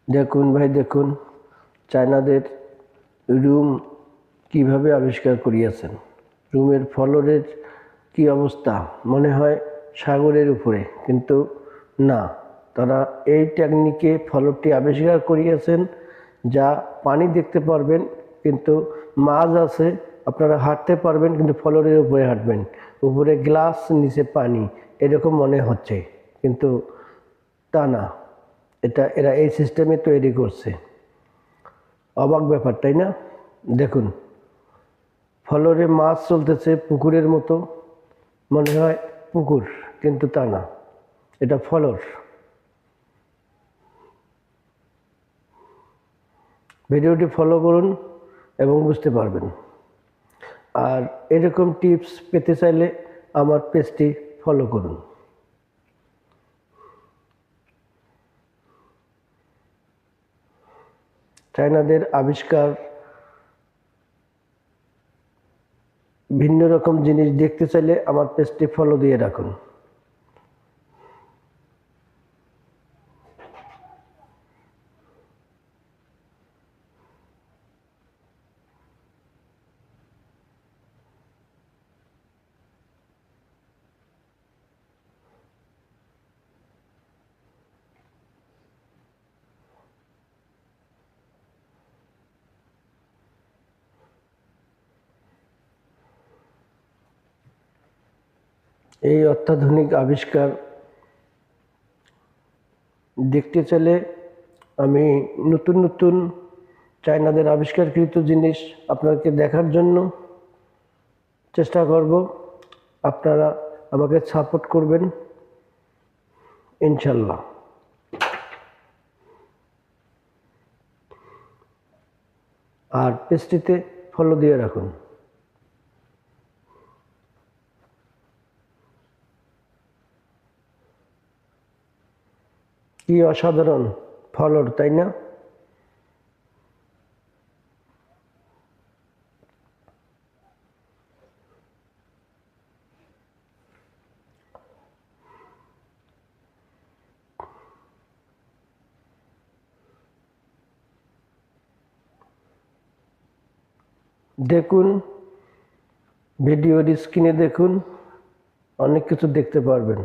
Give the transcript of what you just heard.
দেখুন ভাই, দেখুন চায়নাদের রুম কিভাবে আবিষ্কার করিয়াছেন। রুমের ফ্লোরের কি অবস্থা, মনে হয় সাগরের উপরে, কিন্তু না, তারা এই টেকনিকে ফ্লোরটি আবিষ্কার করিয়াছেন যা পানি দেখতে পারবেন কিন্তু মাছ আছে, আপনারা হাঁটতে পারবেন কিন্তু ফ্লোরের উপরে হাঁটবেন, উপরে গ্লাস নিচে পানি, এরকম মনে হচ্ছে, কিন্তু তা না। এরা এই সিস্টেমে তৈরি করছে। অবাক ব্যাপার, তাই না? দেখুন, ফ্লোরে মাছ চলতেছে পুকুরের মতো, মনে হয় পুকুর, কিন্তু তা না, এটা ফ্লোর। ভিডিওটি ফলো করুন এবং বুঝতে পারবেন। আর এরকম টিপস পেতে চাইলে আমার পেজটি ফলো করুন। চায়নাদের আবিষ্কার, ভিন্ন রকম জিনিস দেখতে চাইলে আমার পেজটি ফলো দিয়ে রাখুন। এই অত্যাধুনিক আবিষ্কার দেখতে চাইলে আমি নতুন নতুন চায়নাদের আবিষ্কারকৃত জিনিস আপনাকে দেখার জন্য চেষ্টা করব। আপনারা আমাকে সাপোর্ট করবেন ইনশাল্লাহ। আর পেজটিতে ফলো দিয়ে রাখুন। কি অসাধারণ ফলোর, তাই না? দেখুন, ভিডিওর স্ক্রিনে দেখুন, অনেক কিছু দেখতে পারবেন।